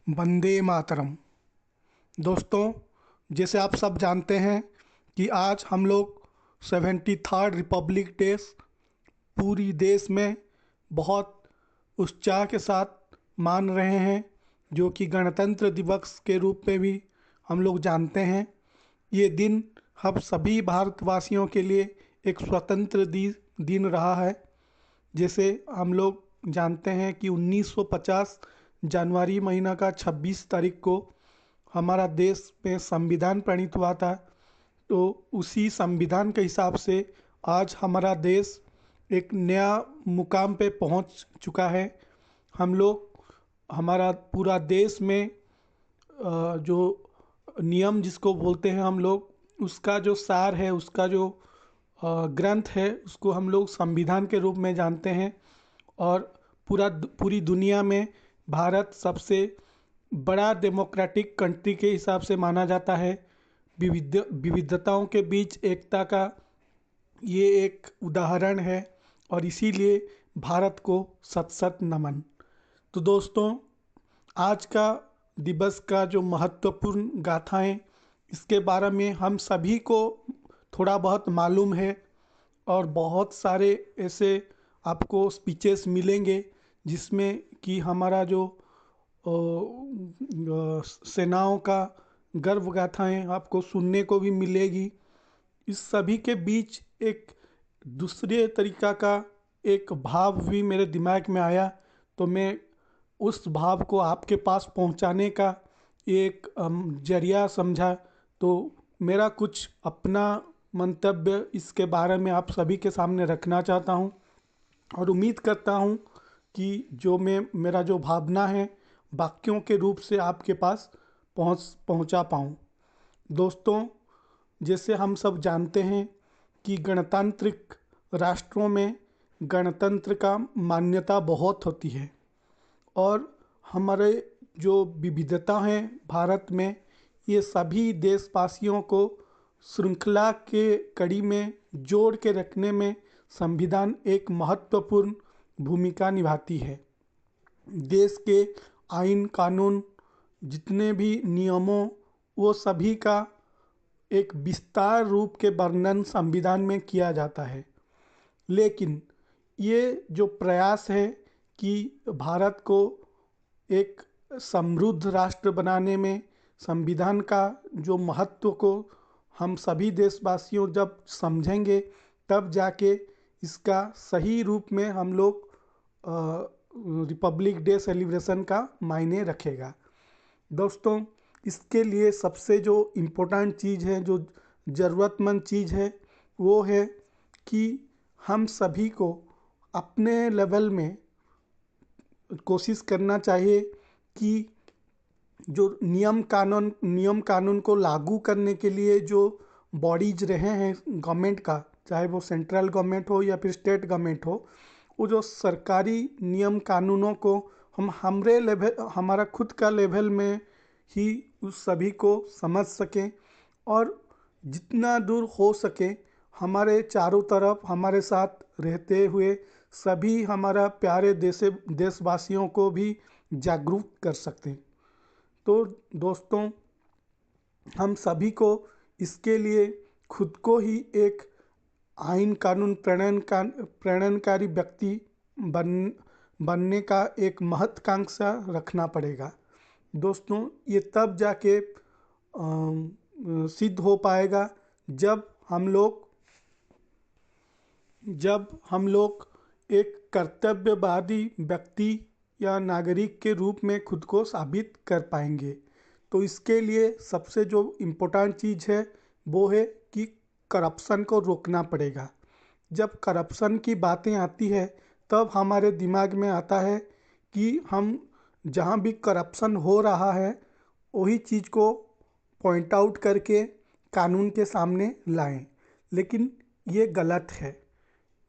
वंदे मातरम। दोस्तों, जैसे आप सब जानते हैं कि आज हम लोग 73rd रिपब्लिक डे पूरी देश में बहुत उत्साह के साथ मान रहे हैं, जो कि गणतंत्र दिवस के रूप में भी हम लोग जानते हैं। ये दिन हम सभी भारतवासियों के लिए एक स्वतंत्र दिन रहा है। जैसे हम लोग जानते हैं कि 1950 जनवरी महीना का 26 तारीख को हमारा देश में संविधान प्रणीत हुआ था। तो उसी संविधान के हिसाब से आज हमारा देश एक नया मुकाम पे पहुंच चुका है। हम लोग हमारा पूरा देश में जो नियम जिसको बोलते हैं हम लोग, उसका जो सार है, उसका जो ग्रंथ है, उसको हम लोग संविधान के रूप में जानते हैं। और पूरी दुनिया में भारत सबसे बड़ा डेमोक्रेटिक कंट्री के हिसाब से माना जाता है। विविधताओं के बीच एकता का ये एक उदाहरण है, और इसीलिए भारत को सत सत नमन। तो दोस्तों, आज का दिवस का जो महत्वपूर्ण गाथाएं, इसके बारे में हम सभी को थोड़ा बहुत मालूम है। और बहुत सारे ऐसे आपको स्पीचेस मिलेंगे जिसमें कि हमारा जो सेनाओं का गर्व गाथाएं आपको सुनने को भी मिलेगी। इस सभी के बीच एक दूसरे तरीका का एक भाव भी मेरे दिमाग में आया, तो मैं उस भाव को आपके पास पहुंचाने का एक जरिया समझा। तो मेरा कुछ अपना मंतव्य इसके बारे में आप सभी के सामने रखना चाहता हूं, और उम्मीद करता हूं कि जो मेरा जो भावना है वाक्यों के रूप से आपके पास पहुंचा पाऊं। दोस्तों, जैसे हम सब जानते हैं कि गणतांत्रिक राष्ट्रों में गणतंत्र का मान्यता बहुत होती है, और हमारे जो विविधता है भारत में, ये सभी देशवासियों को श्रृंखला के कड़ी में जोड़ के रखने में संविधान एक महत्वपूर्ण भूमिका निभाती है। देश के आइन कानून, जितने भी नियमों, वो सभी का एक विस्तार रूप के वर्णन संविधान में किया जाता है। लेकिन ये जो प्रयास है कि भारत को एक समृद्ध राष्ट्र बनाने में संविधान का जो महत्व को हम सभी देशवासियों जब समझेंगे, तब जाके इसका सही रूप में हम लोग रिपब्लिक डे सेलिब्रेशन का मायने रखेगा। दोस्तों, इसके लिए सबसे जो इम्पोर्टेंट चीज़ है, जो ज़रूरतमंद चीज़ है, वो है कि हम सभी को अपने लेवल में कोशिश करना चाहिए कि जो नियम कानून को लागू करने के लिए जो बॉडीज रहे हैं गवर्नमेंट का, चाहे वो सेंट्रल गवर्नमेंट हो या फिर स्टेट गवर्नमेंट हो, वो जो सरकारी नियम कानूनों को हम हमारा खुद का लेवल में ही उस सभी को समझ सकें, और जितना दूर हो सके हमारे चारों तरफ हमारे साथ रहते हुए सभी हमारा प्यारे देशवासियों को भी जागरूक कर सकते हैं। तो दोस्तों, हम सभी को इसके लिए खुद को ही एक आइन कानून प्रणयनकारी व्यक्ति बनने का एक महत्वाकांक्षा रखना पड़ेगा। दोस्तों, ये तब जाके सिद्ध हो पाएगा जब हम लोग एक कर्तव्यवादी व्यक्ति या नागरिक के रूप में खुद को साबित कर पाएंगे। तो इसके लिए सबसे जो इम्पोर्टेंट चीज़ है वो है कि करप्शन को रोकना पड़ेगा। जब करप्शन की बातें आती है, तब हमारे दिमाग में आता है कि हम जहाँ भी करप्शन हो रहा है वही चीज़ को पॉइंट आउट करके कानून के सामने लाएं। लेकिन ये गलत है।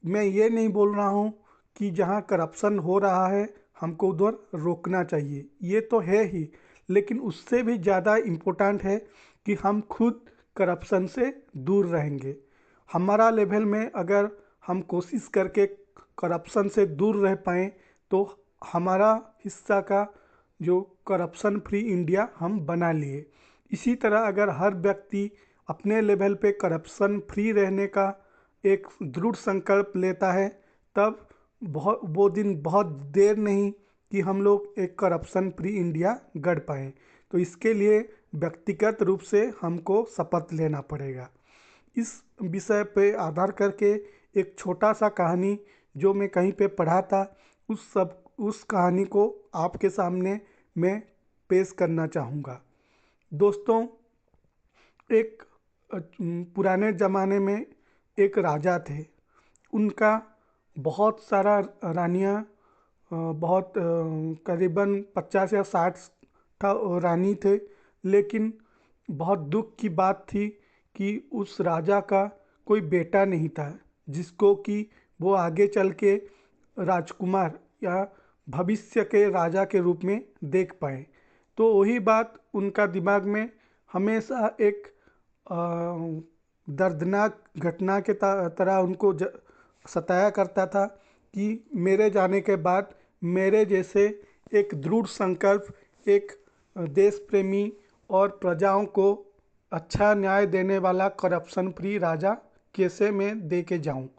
मैं ये नहीं बोल रहा हूँ कि जहाँ करप्शन हो रहा है हमको उधर रोकना चाहिए, ये तो है ही, लेकिन उससे भी ज़्यादा इम्पोर्टेंट है कि हम खुद करप्शन से दूर रहेंगे। हमारा लेवल में अगर हम कोशिश करके करप्शन से दूर रह पाएँ, तो हमारा हिस्सा का जो करप्शन फ्री इंडिया हम बना लिए। इसी तरह अगर हर व्यक्ति अपने लेवल पे करप्शन फ्री रहने का एक दृढ़ संकल्प लेता है, तब बहुत वो दिन बहुत देर नहीं कि हम लोग एक करप्शन फ्री इंडिया गढ़ पाएँ। तो इसके लिए व्यक्तिगत रूप से हमको शपथ लेना पड़ेगा। इस विषय पे आधार करके एक छोटा सा कहानी जो मैं कहीं पे पढ़ा था, उस कहानी को आपके सामने मैं पेश करना चाहूँगा। दोस्तों, एक पुराने ज़माने में एक राजा थे। उनका बहुत सारा रानियाँ, बहुत करीबन 50 या 60 था रानी थे। लेकिन बहुत दुख की बात थी कि उस राजा का कोई बेटा नहीं था जिसको कि वो आगे चल के राजकुमार या भविष्य के राजा के रूप में देख पाए। तो वही बात उनका दिमाग में हमेशा एक दर्दनाक घटना के तरह उनको सताया करता था कि मेरे जाने के बाद मेरे जैसे एक दृढ़ संकल्प, एक देश प्रेमी और प्रजाओं को अच्छा न्याय देने वाला करप्शन फ्री राजा कैसे मैं दे के जाऊँ।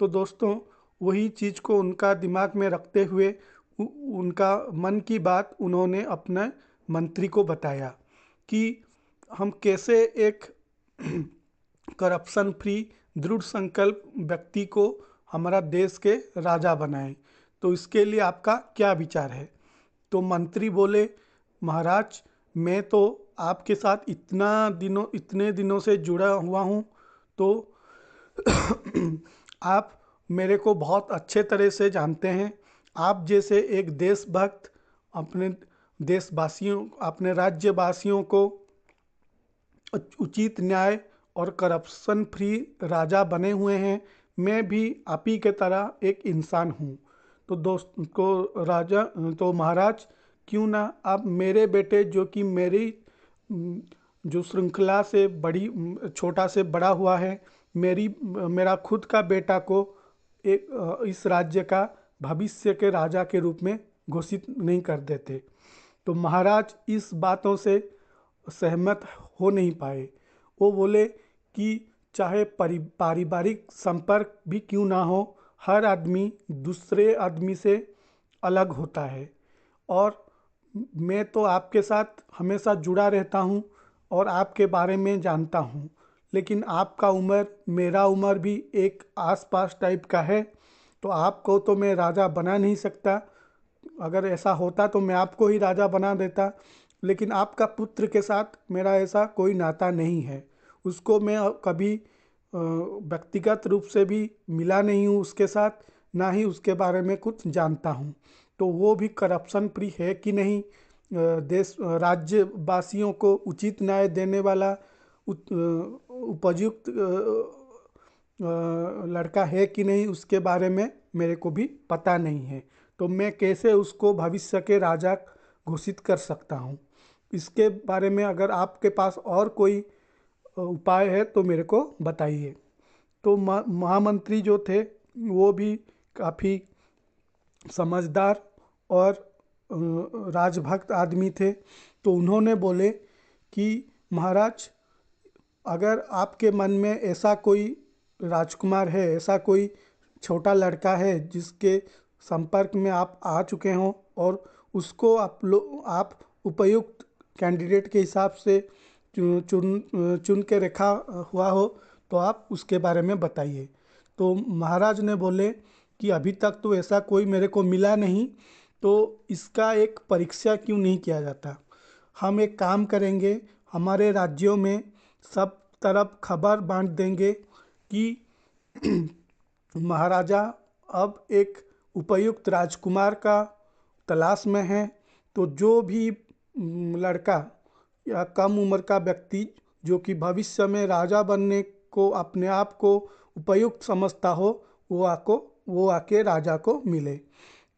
तो दोस्तों, वही चीज़ को उनका दिमाग में रखते हुए उनका मन की बात उन्होंने अपने मंत्री को बताया कि हम कैसे एक करप्शन फ्री दृढ़ संकल्प व्यक्ति को हमारा देश के राजा बनाएं। तो इसके लिए आपका क्या विचार है? तो मंत्री बोले, महाराज, मैं तो आपके साथ इतने दिनों से जुड़ा हुआ हूँ, तो आप मेरे को बहुत अच्छे तरह से जानते हैं। आप जैसे एक देशभक्त अपने देशवासियों, अपने राज्यवासियों को उचित न्याय और करप्शन फ्री राजा बने हुए हैं। मैं भी आप ही के तरह एक इंसान हूँ। तो महाराज, क्यों ना आप मेरे बेटे, जो कि मेरी जो श्रृंखला से छोटा से बड़ा हुआ है, मेरा खुद का बेटा को इस राज्य का भविष्य के राजा के रूप में घोषित नहीं कर देते। तो महाराज इस बातों से सहमत हो नहीं पाए। वो बोले कि चाहे पारिवारिक संपर्क भी क्यों ना हो, हर आदमी दूसरे आदमी से अलग होता है और मैं तो आपके साथ हमेशा जुड़ा रहता हूँ और आपके बारे में जानता हूँ। लेकिन आपका उम्र, मेरा उम्र भी एक आसपास टाइप का है, तो आपको तो मैं राजा बना नहीं सकता। अगर ऐसा होता तो मैं आपको ही राजा बना देता। लेकिन आपका पुत्र के साथ मेरा ऐसा कोई नाता नहीं है। उसको मैं कभी व्यक्तिगत रूप से भी मिला नहीं हूँ उसके साथ, ना ही उसके बारे में कुछ जानता हूँ। तो वो भी करप्शन फ्री है कि नहीं, देश राज्यवासियों को उचित न्याय देने वाला उपयुक्त लड़का है कि नहीं, उसके बारे में मेरे को भी पता नहीं है। तो मैं कैसे उसको भविष्य के राजा घोषित कर सकता हूँ? इसके बारे में अगर आपके पास और कोई उपाय है तो मेरे को बताइए। तो महामंत्री जो थे वो भी काफ़ी समझदार और राजभक्त आदमी थे। तो उन्होंने बोले कि महाराज, अगर आपके मन में ऐसा कोई राजकुमार है, ऐसा कोई छोटा लड़का है जिसके संपर्क में आप आ चुके हों और उसको आप उपयुक्त कैंडिडेट के हिसाब से चुन के रखा हुआ हो, तो आप उसके बारे में बताइए। तो महाराज ने बोले कि अभी तक तो ऐसा कोई मेरे को मिला नहीं, तो इसका एक परीक्षा क्यों नहीं किया जाता? हम एक काम करेंगे, हमारे राज्यों में सब तरफ खबर बांट देंगे कि महाराजा अब एक उपयुक्त राजकुमार का तलाश में है। तो जो भी लड़का या कम उम्र का व्यक्ति जो कि भविष्य में राजा बनने को अपने आप को उपयुक्त समझता हो, वो आके राजा को मिले।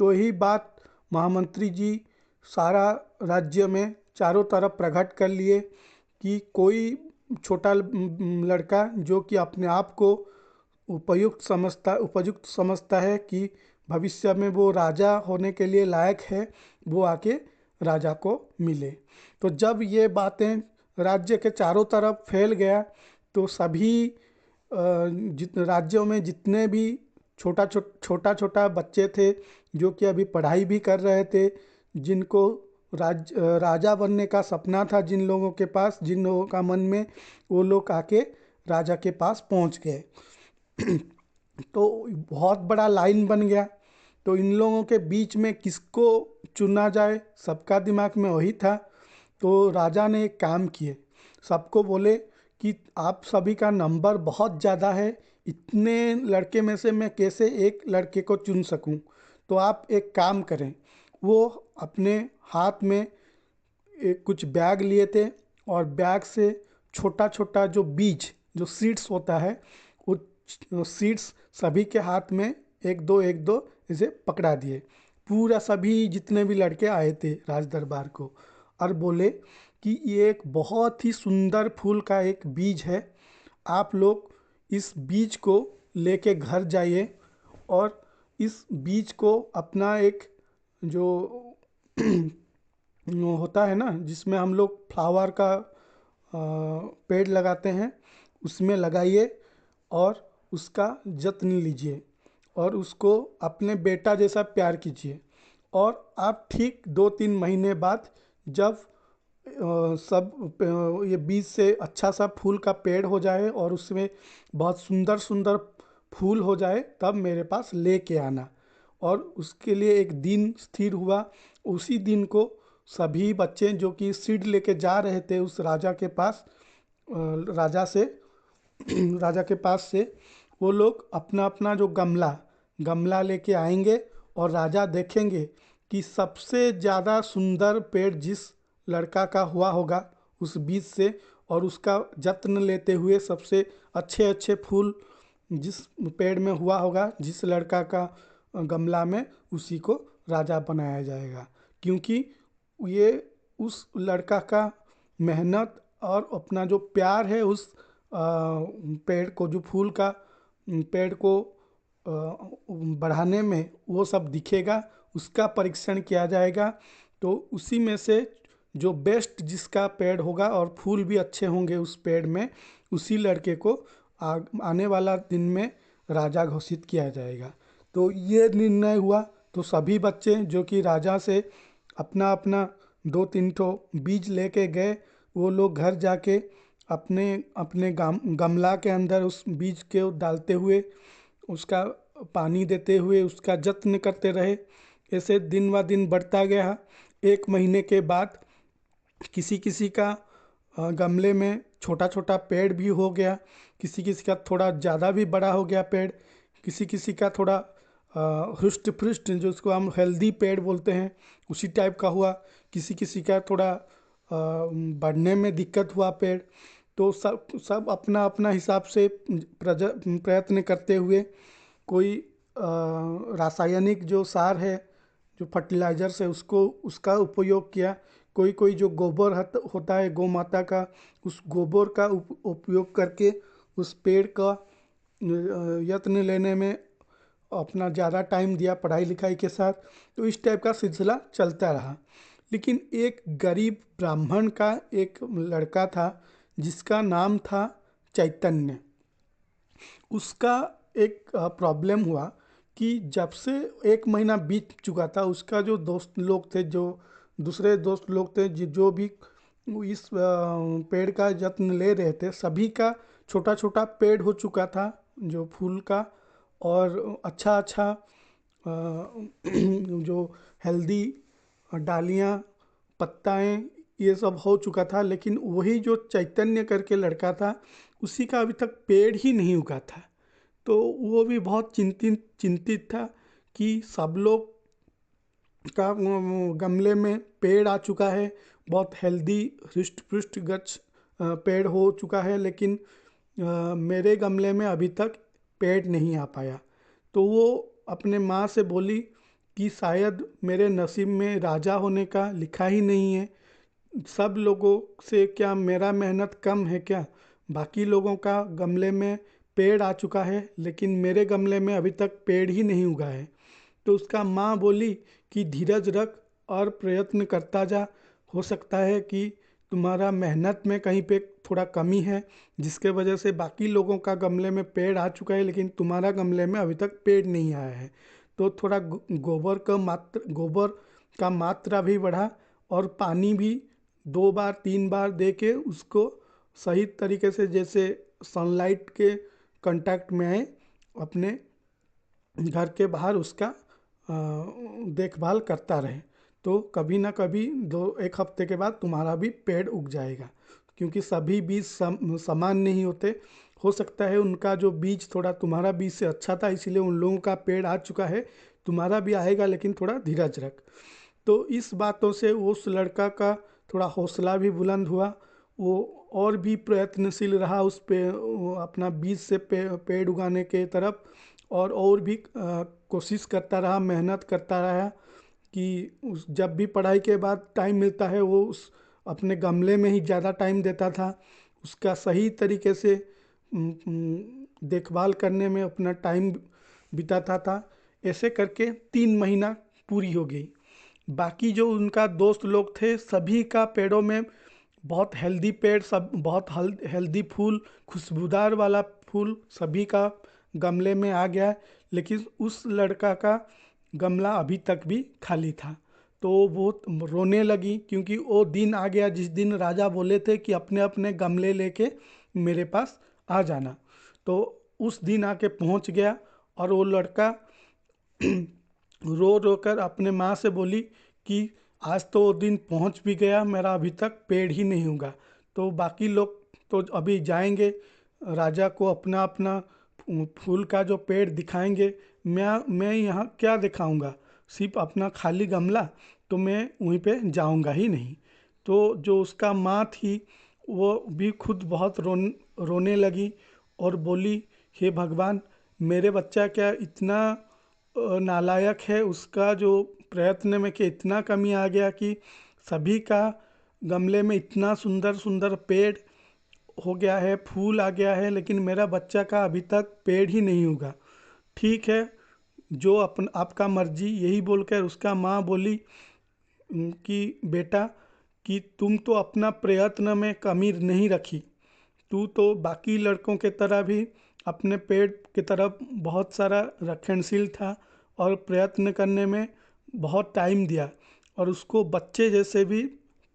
तो यही बात महामंत्री जी सारा राज्य में चारों तरफ प्रकट कर लिए कि कोई छोटा लड़का जो कि अपने आप को उपयुक्त समझता है कि भविष्य में वो राजा होने के लिए लायक है, वो आके राजा को मिले। तो जब ये बातें राज्य के चारों तरफ फैल गया तो सभी राज्यों में जितने भी छोटा छोटा बच्चे थे जो कि अभी पढ़ाई भी कर रहे थे, जिनको राजा बनने का सपना था, जिन लोगों के पास, जिन लोगों का मन में, वो लोग आके राजा के पास पहुंच गए। तो बहुत बड़ा लाइन बन गया। तो इन लोगों के बीच में किसको चुना जाए, सबका दिमाग में वही था। तो राजा ने एक काम किए, सबको बोले कि आप सभी का नंबर बहुत ज़्यादा है, इतने लड़के में से मैं कैसे एक लड़के को चुन सकूं। तो आप एक काम करें। वो अपने हाथ में एक कुछ बैग लिए थे और बैग से छोटा छोटा जो बीज, जो सीड्स होता है, वो सीड्स सभी के हाथ में एक दो इसे पकड़ा दिए। पूरा सभी जितने भी लड़के आए थे राज दरबार को, और बोले कि ये एक बहुत ही सुंदर फूल का एक बीज है, आप लोग इस बीज को लेके घर जाइए और इस बीज को अपना एक जो वो होता है ना जिसमें हम लोग फ्लावर का पेड़ लगाते हैं, उसमें लगाइए और उसका जत्न लीजिए और उसको अपने बेटा जैसा प्यार कीजिए। और आप ठीक 2-3 महीने बाद जब ये बीज से अच्छा सा फूल का पेड़ हो जाए और उसमें बहुत सुंदर सुंदर फूल हो जाए, तब मेरे पास लेके आना। और उसके लिए एक दिन स्थिर हुआ। उसी दिन को सभी बच्चे जो कि सीड लेके जा रहे थे उस राजा के पास, राजा से राजा के पास से, वो लोग अपना अपना जो गमला लेके आएंगे और राजा देखेंगे कि सबसे ज़्यादा सुंदर पेड़ जिस लड़का का हुआ होगा उस बीज से, और उसका जत्न लेते हुए सबसे अच्छे अच्छे फूल जिस पेड़ में हुआ होगा, जिस लड़का का गमला में, उसी को राजा बनाया जाएगा। क्योंकि ये उस लड़का का मेहनत और अपना जो प्यार है उस पेड़ को, जो फूल का पेड़ को बढ़ाने में, वो सब दिखेगा, उसका परीक्षण किया जाएगा। तो उसी में से जो बेस्ट जिसका पेड़ होगा और फूल भी अच्छे होंगे उस पेड़ में, उसी लड़के को आने वाला दिन में राजा घोषित किया जाएगा। तो ये निर्णय हुआ। तो सभी बच्चे जो कि राजा से अपना अपना 2-3 ठो बीज लेके गए, वो लोग घर जाके अपने अपने गमला के अंदर उस बीज के डालते हुए, उसका पानी देते हुए उसका जत्न करते रहे। ऐसे दिन व दिन बढ़ता गया। 1 महीने के बाद किसी किसी का गमले में छोटा छोटा पेड़ भी हो गया, किसी किसी का थोड़ा ज़्यादा भी बड़ा हो गया पेड़, किसी किसी का थोड़ा हृष्ट पृष्ठ, जो उसको हम हेल्दी पेड़ बोलते हैं, उसी टाइप का हुआ। किसी किसी का थोड़ा बढ़ने में दिक्कत हुआ पेड़। तो सब सब अपना अपना हिसाब से प्रयत्न करते हुए, कोई रासायनिक जो सार है, जो फर्टिलाइजर्स है, उसको उसका उपयोग किया। कोई कोई जो गोबर होता है गौ माता का, उस गोबर का उपयोग करके उस पेड़ का यत्न लेने में अपना ज़्यादा टाइम दिया पढ़ाई लिखाई के साथ। तो इस टाइप का सिलसिला चलता रहा। लेकिन एक गरीब ब्राह्मण का एक लड़का था जिसका नाम था चैतन्य। उसका एक प्रॉब्लम हुआ कि जब से 1 महीना बीत चुका था, उसका जो दोस्त लोग थे, जो दूसरे दोस्त लोग थे, जो भी इस पेड़ का जत्न ले रहे थे, सभी का छोटा छोटा पेड़ हो चुका था जो फूल का, और अच्छा अच्छा जो हेल्दी डालियाँ, पत्ताएं, ये सब हो चुका था। लेकिन वही जो चैतन्य करके लड़का था, उसी का अभी तक पेड़ ही नहीं उगा था। तो वो भी बहुत चिंतित था कि सब लोग का गमले में पेड़ आ चुका है, बहुत हेल्दी हृष्ट पुष्ट गच्छ पेड़ हो चुका है, लेकिन मेरे गमले में अभी तक पेड़ नहीं आ पाया। तो वो अपने माँ से बोली कि शायद मेरे नसीब में राजा होने का लिखा ही नहीं है। सब लोगों से क्या मेरा मेहनत कम है क्या? बाकी लोगों का गमले में पेड़ आ चुका है, लेकिन मेरे गमले में अभी तक पेड़ ही नहीं उगा है। तो उसका माँ बोली कि धीरज रख और प्रयत्न करता जा। हो सकता है कि तुम्हारा मेहनत में कहीं पे थोड़ा कमी है, जिसके वजह से बाकी लोगों का गमले में पेड़ आ चुका है लेकिन तुम्हारा गमले में अभी तक पेड़ नहीं आया है। तो थोड़ा गोबर का मात्रा भी बढ़ा, और पानी भी 2 बार 3 बार दे के उसको सही तरीके से, जैसे सनलाइट के कांटेक्ट में आए, अपने घर के बाहर उसका देखभाल करता रहे। तो कभी ना कभी 1 हफ्ते के बाद तुम्हारा भी पेड़ उग जाएगा, क्योंकि सभी बीज समान नहीं होते। हो सकता है उनका जो बीज थोड़ा तुम्हारा बीज से अच्छा था, इसीलिए उन लोगों का पेड़ आ चुका है, तुम्हारा भी आएगा, लेकिन थोड़ा धीरज रख। तो इस बातों से उस लड़का का थोड़ा हौसला भी बुलंद हुआ। वो और भी प्रयत्नशील रहा उस पे, अपना बीज से पेड़ उगाने के तरफ, और भी कोशिश करता रहा, मेहनत करता रहा, कि उस जब भी पढ़ाई के बाद टाइम मिलता है वो उस अपने गमले में ही ज़्यादा टाइम देता था। उसका सही तरीके से देखभाल करने में अपना टाइम बिताता था। ऐसे करके 3 महीना पूरी हो गई। बाकी जो उनका दोस्त लोग थे, सभी का पेड़ों में बहुत हेल्दी पेड़, सब बहुत हेल्दी फूल, खुशबूदार वाला फूल सभी का गमले में आ गया। लेकिन उस लड़का का गमला अभी तक भी खाली था। तो वो रोने लगी, क्योंकि वो दिन आ गया जिस दिन राजा बोले थे कि अपने अपने गमले लेके मेरे पास आ जाना। तो उस दिन आके पहुंच गया, और वो लड़का रो रो कर अपने माँ से बोली कि आज तो वो दिन पहुंच भी गया, मेरा अभी तक पेड़ ही नहीं उगा। तो बाकी लोग तो अभी जाएंगे, राजा को अपना अपना फूल का जो पेड़ दिखाएंगे। मैं यहाँ क्या दिखाऊंगा, सिर्फ अपना खाली गमला, तो मैं वहीं पे जाऊंगा ही नहीं। तो जो उसका माँ थी वो भी खुद बहुत रोने लगी, और बोली, हे भगवान, मेरे बच्चा क्या इतना नालायक है, उसका जो प्रयत्न में कि इतना कमी आ गया कि सभी का गमले में इतना सुंदर सुंदर पेड़ हो गया है, फूल आ गया है, लेकिन मेरा बच्चा का अभी तक पेड़ ही नहीं उगा। ठीक है, जो आपका मर्जी, यही बोलकर उसका माँ बोली कि बेटा, कि तुम तो अपना प्रयत्न में कमी नहीं रखी, तू तो बाकी लड़कों के तरह भी अपने पेड़ की तरफ बहुत सारा रक्षणशील था, और प्रयत्न करने में बहुत टाइम दिया, और उसको बच्चे जैसे भी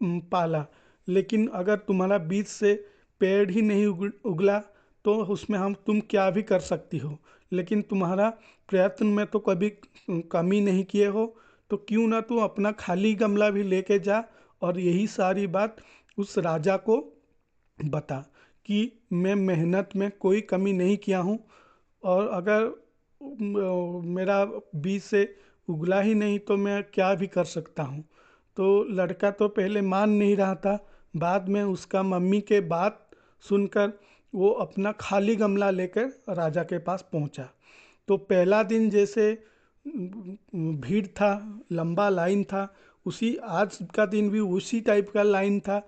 पाला। लेकिन अगर तुम्हारा बीज से पेड़ ही नहीं उगला, तो उसमें तुम क्या भी कर सकती हो। लेकिन तुम्हारा प्रयत्न में तो कभी कमी नहीं किए हो, तो क्यों ना तू अपना खाली गमला भी लेके जा, और यही सारी बात उस राजा को बता कि मैं मेहनत में कोई कमी नहीं किया हूँ, और अगर मेरा बीज से उगला ही नहीं तो मैं क्या भी कर सकता हूँ। तो लड़का तो पहले मान नहीं रहा था, बाद में उसका मम्मी के बात सुनकर वो अपना खाली गमला लेकर राजा के पास पहुँचा। तो पहला दिन जैसे भीड़ था, लंबा लाइन था, उसी आज का दिन भी उसी टाइप का लाइन था।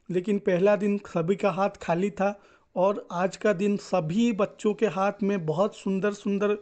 लेकिन पहला दिन सभी का हाथ खाली था, और आज का दिन सभी बच्चों के हाथ में बहुत सुंदर सुंदर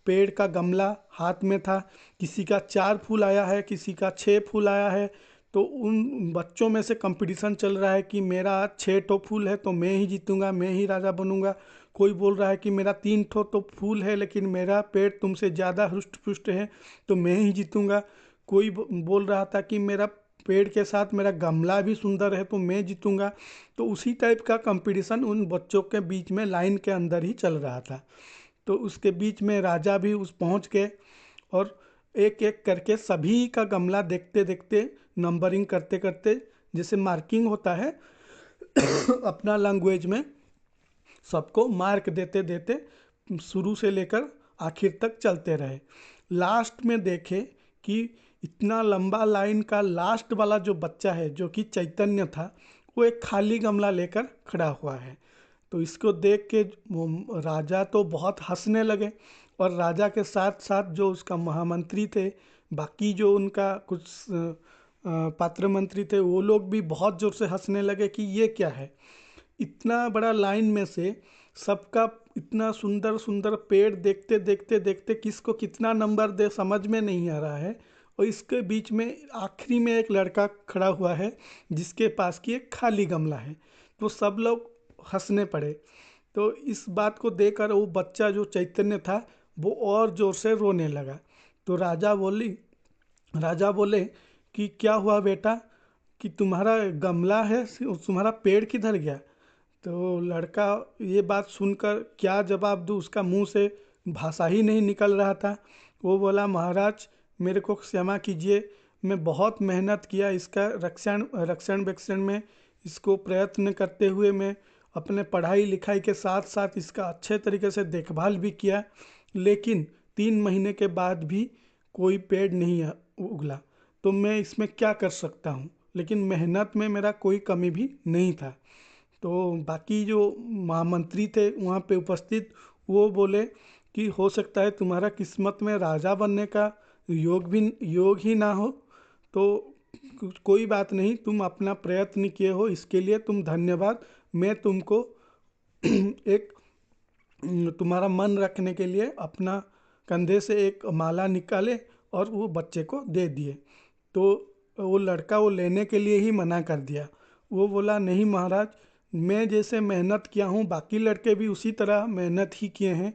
पेड़ का गमला हाथ में था। किसी का 4 फूल आया है, किसी का 6 फूल आया है। तो उन बच्चों में से कंपटीशन चल रहा है कि मेरा 6 ठो फूल है तो मैं ही जीतूंगा, मैं ही राजा बनूंगा। कोई बोल रहा है कि मेरा 3 ठो तो फूल है, लेकिन मेरा पेड़ तुमसे ज़्यादा हृष्ट पुष्ट है, तो मैं ही जीतूंगा। कोई बोल रहा था कि मेरा पेड़ के साथ मेरा गमला भी सुंदर है, तो मैं जीतूंगा। तो उसी टाइप का कंपटीशन उन बच्चों के बीच में लाइन के अंदर ही चल रहा था। तो उसके बीच में राजा भी उस पहुंच गए, और एक एक करके सभी का गमला देखते देखते, नंबरिंग करते करते, जैसे मार्किंग होता है अपना लैंग्वेज में, सबको मार्क देते देते शुरू से लेकर आखिर तक चलते रहे। लास्ट में देखे कि इतना लंबा लाइन का लास्ट वाला जो बच्चा है, जो कि चैतन्य था, वो एक खाली गमला लेकर खड़ा हुआ है। तो इसको देख के राजा तो बहुत हंसने लगे, और राजा के साथ साथ जो उसका महामंत्री थे, बाकी जो उनका कुछ पात्र मंत्री थे, वो लोग भी बहुत जोर से हंसने लगे कि ये क्या है, इतना बड़ा लाइन में से सबका इतना सुंदर सुंदर पेड़ देखते देखते देखते किसको कितना नंबर दे समझ में नहीं आ रहा है, और इसके बीच में आखिरी में एक लड़का खड़ा हुआ है जिसके पास की एक खाली गमला है। तो सब लोग हंसने पड़े। तो इस बात को देखकर वो बच्चा जो चैतन्य था वो और ज़ोर से रोने लगा। तो राजा बोले कि क्या हुआ बेटा, कि तुम्हारा गमला है, तुम्हारा पेड़ किधर गया। तो लड़का ये बात सुनकर क्या जवाब दूँ, उसका मुंह से भाषा ही नहीं निकल रहा था। वो बोला, महाराज मेरे को क्षमा कीजिए, मैं बहुत मेहनत किया इसका रक्षण वेक्षण में, इसको प्रयत्न करते हुए मैं अपने पढ़ाई लिखाई के साथ साथ इसका अच्छे तरीके से देखभाल भी किया, लेकिन 3 महीने के बाद भी कोई पेड़ नहीं उगला। तो मैं इसमें क्या कर सकता हूँ, लेकिन मेहनत में मेरा कोई कमी भी नहीं था। तो बाकी जो महामंत्री थे वहाँ पे उपस्थित, वो बोले कि हो सकता है तुम्हारा किस्मत में राजा बनने का योग ही ना हो, तो कोई बात नहीं, तुम अपना प्रयत्न किए हो, इसके लिए तुम धन्यवाद। मैं तुमको एक तुम्हारा मन रखने के लिए अपना कंधे से एक माला निकाले और वो बच्चे को दे दिए। तो वो लड़का वो लेने के लिए ही मना कर दिया। वो बोला, नहीं महाराज, मैं जैसे मेहनत किया हूँ बाकी लड़के भी उसी तरह मेहनत ही किए हैं,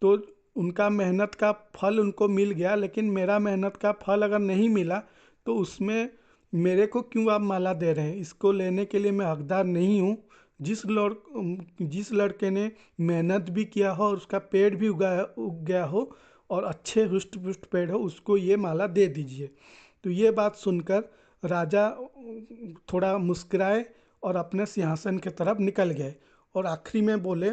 तो उनका मेहनत का फल उनको मिल गया, लेकिन मेरा मेहनत का फल अगर नहीं मिला तो उसमें मेरे को क्यों आप माला दे रहे हैं, इसको लेने के लिए मैं हकदार नहीं हूँ। जिस लड़के ने मेहनत भी किया हो और उसका पेड़ भी उग गया हो और अच्छे हुष्ट पुष्ट पेड़ हो, उसको ये माला दे दीजिए। तो ये बात सुनकर राजा थोड़ा मुस्कुराए और अपने सिंहासन की तरफ निकल गए और आखिरी में बोले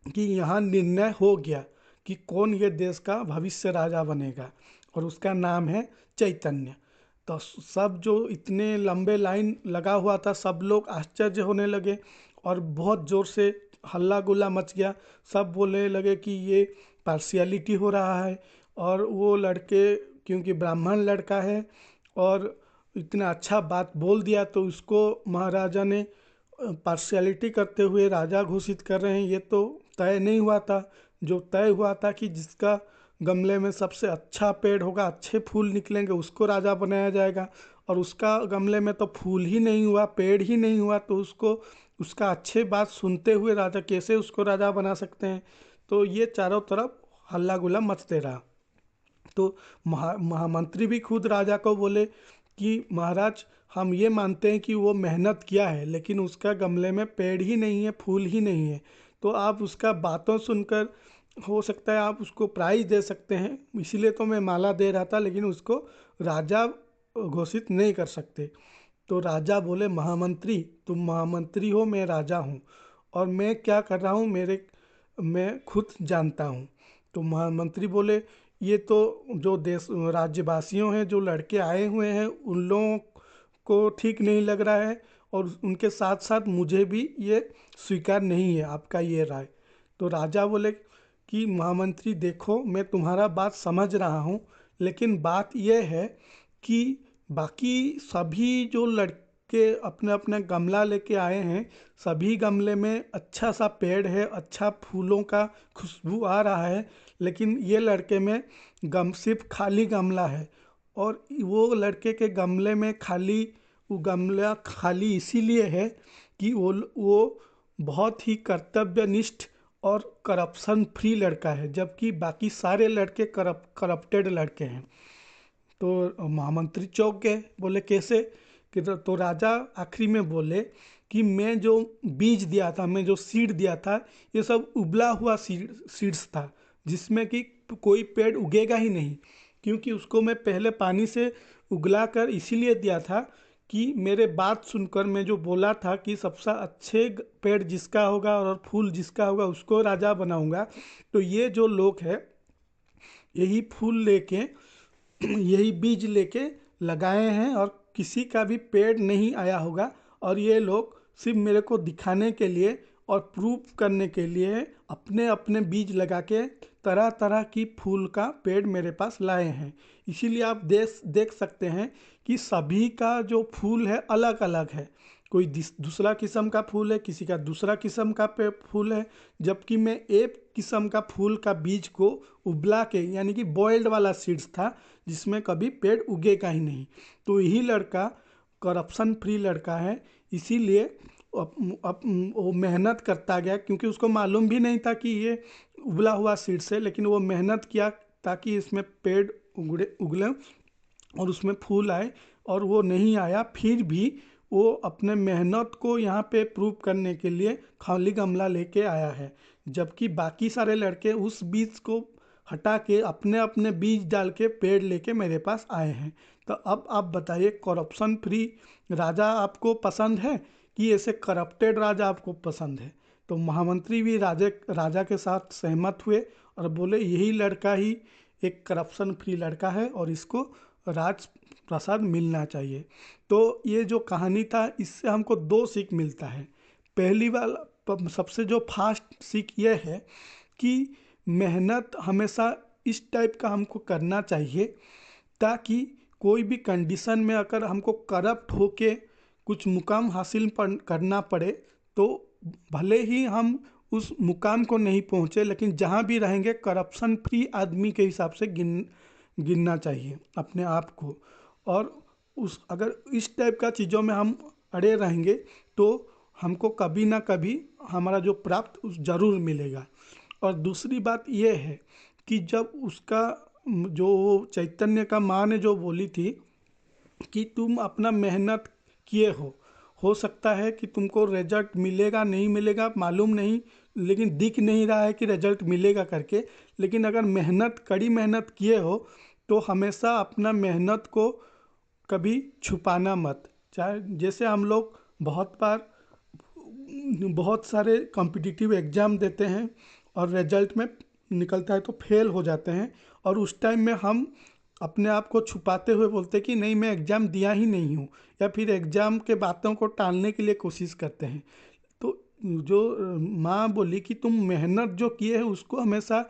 कि यहाँ निर्णय हो गया कि कौन ये देश का भविष्य राजा बनेगा, और उसका नाम है चैतन्य। तो सब जो इतने लंबे लाइन लगा हुआ था, सब लोग आश्चर्य होने लगे और बहुत ज़ोर से हल्ला गुल्ला मच गया। सब बोलने लगे कि ये पार्शियलिटी हो रहा है, और वो लड़के क्योंकि ब्राह्मण लड़का है और इतना अच्छा बात बोल दिया, तो उसको महाराजा ने पार्शियलिटी करते हुए राजा घोषित कर रहे हैं। ये तो तय नहीं हुआ था। जो तय हुआ था कि जिसका गमले में सबसे अच्छा पेड़ होगा, अच्छे फूल निकलेंगे, उसको राजा बनाया जाएगा, और उसका गमले में तो फूल ही नहीं हुआ, पेड़ ही नहीं हुआ, तो उसको उसका अच्छे बात सुनते हुए राजा कैसे उसको राजा बना सकते हैं। तो ये चारों तरफ हल्ला गुल्ला मचते रहा। तो महामंत्री भी खुद राजा को बोले कि महाराज, हम ये मानते हैं कि वो मेहनत किया है, लेकिन उसका गमले में पेड़ ही नहीं है, फूल ही नहीं है, तो आप उसका बातों सुनकर हो सकता है आप उसको प्राइज दे सकते हैं, इसीलिए तो मैं माला दे रहा था, लेकिन उसको राजा घोषित नहीं कर सकते। तो राजा बोले, महामंत्री, तुम महामंत्री हो, मैं राजा हूँ, और मैं क्या कर रहा हूँ मैं खुद जानता हूँ। तो महामंत्री बोले, ये तो जो देश राज्यवासियों हैं, जो लड़के आए हुए हैं, उन लोगों को ठीक नहीं लग रहा है, और उनके साथ साथ मुझे भी ये स्वीकार नहीं है आपका ये राय। तो राजा बोले कि महामंत्री देखो, मैं तुम्हारा बात समझ रहा हूँ, लेकिन बात यह है कि बाकी सभी जो लड़के अपने अपने गमला लेके आए हैं, सभी गमले में अच्छा सा पेड़ है, अच्छा फूलों का खुशबू आ रहा है, लेकिन ये लड़के में सिर्फ खाली गमला है। और वो लड़के के गमले में वो गमला खाली इसीलिए है कि वो बहुत ही कर्तव्यनिष्ठ और करप्शन फ्री लड़का है, जबकि बाकी सारे लड़के करप्टेड लड़के हैं। तो महामंत्री चौंक गए, बोले कैसे, कि तो राजा आखिरी में बोले कि मैं जो बीज दिया था, मैं जो सीड दिया था, ये सब उबला हुआ सीड्स था, जिसमें कि कोई पेड़ उगेगा ही नहीं, क्योंकि उसको मैं पहले पानी से उगला कर इसीलिए दिया था कि मेरे बात सुनकर मैं जो बोला था कि सबसे अच्छे पेड़ जिसका होगा और फूल जिसका होगा उसको राजा बनाऊंगा। तो ये जो लोग हैं, यही फूल लेके यही बीज लेके लगाए हैं, और किसी का भी पेड़ नहीं आया होगा, और ये लोग सिर्फ मेरे को दिखाने के लिए और प्रूफ करने के लिए अपने अपने बीज लगा के तरह तरह की फूल का पेड़ मेरे पास लाए हैं। इसीलिए आप देख सकते हैं कि सभी का जो फूल है अलग अलग है, कोई दूसरा किस्म का फूल है, किसी का दूसरा किस्म का फूल है, जबकि मैं एक किस्म का फूल का बीज को उबला के यानी कि बॉइल्ड वाला सीड्स था जिसमें कभी पेड़ उगेगा ही नहीं। तो यही लड़का करप्शन फ्री लड़का है, इसीलिए वो मेहनत करता गया, क्योंकि उसको मालूम भी नहीं था कि ये उबला हुआ सीड्स है, लेकिन वो मेहनत किया ताकि इसमें पेड़ उगले और उसमें फूल आए, और वो नहीं आया। फिर भी वो अपने मेहनत को यहाँ पे प्रूव करने के लिए खाली गमला लेके आया है, जबकि बाकी सारे लड़के उस बीज को हटा के अपने अपने बीज डाल के पेड़ लेके मेरे पास आए हैं। तो अब आप बताइए, करप्शन फ्री राजा आपको पसंद है कि ऐसे करप्टेड राजा आपको पसंद है? तो महामंत्री भी राजा के साथ सहमत हुए और बोले यही लड़का ही एक करप्शन फ्री लड़का है और इसको राज प्रसाद मिलना चाहिए। तो ये जो कहानी था, इससे हमको दो सीख मिलता है। पहली वाला सबसे जो फास्ट सीख ये है कि मेहनत हमेशा इस टाइप का हमको करना चाहिए ताकि कोई भी कंडीशन में अगर हमको करप्ट होके कुछ मुकाम हासिल करना पड़े तो भले ही हम उस मुकाम को नहीं पहुँचे, लेकिन जहाँ भी रहेंगे करप्शन फ्री आदमी के हिसाब से गिनना चाहिए अपने आप को। और उस अगर इस टाइप का चीज़ों में हम अड़े रहेंगे तो हमको कभी ना कभी हमारा जो प्राप्त उस ज़रूर मिलेगा। और दूसरी बात यह है कि जब उसका जो चैतन्य का माँ ने जो बोली थी कि तुम अपना मेहनत किए हो सकता है कि तुमको रिजल्ट मिलेगा नहीं मिलेगा मालूम नहीं, लेकिन दिख नहीं रहा है कि रिजल्ट मिलेगा करके, लेकिन अगर कड़ी मेहनत किए हो तो हमेशा अपना मेहनत को कभी छुपाना मत। चाहे जैसे हम लोग बहुत बार बहुत सारे कॉम्पिटिटिव एग्ज़ाम देते हैं और रिजल्ट में निकलता है तो फेल हो जाते हैं, और उस टाइम में हम अपने आप को छुपाते हुए बोलते कि नहीं मैं एग्ज़ाम दिया ही नहीं हूँ, या फिर एग्ज़ाम के बातों को टालने के लिए कोशिश करते हैं। तो जो माँ बोली कि तुम मेहनत जो किए है उसको हमेशा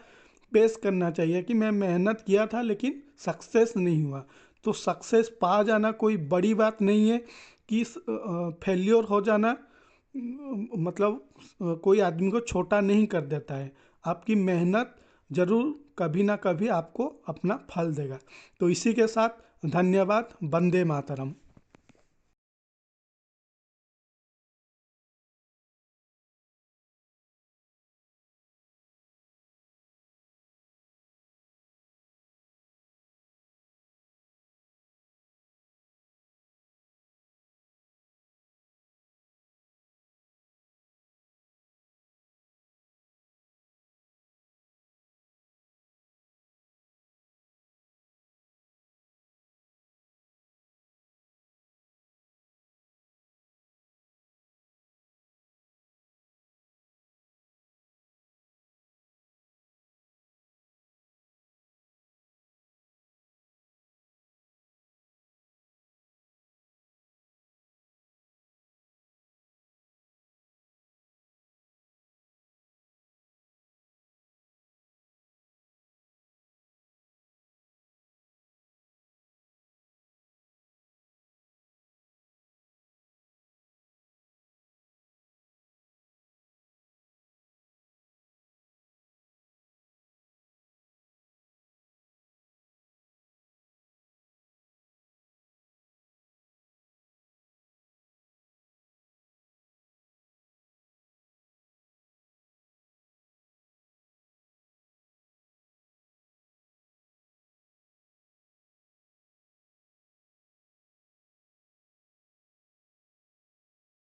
पेश करना चाहिए कि मैं मेहनत किया था लेकिन सक्सेस नहीं हुआ। तो सक्सेस पा जाना कोई बड़ी बात नहीं है कि फेल्योर हो जाना मतलब कोई आदमी को छोटा नहीं कर देता है। आपकी मेहनत ज़रूर कभी ना कभी आपको अपना फल देगा। तो इसी के साथ धन्यवाद। वंदे मातरम।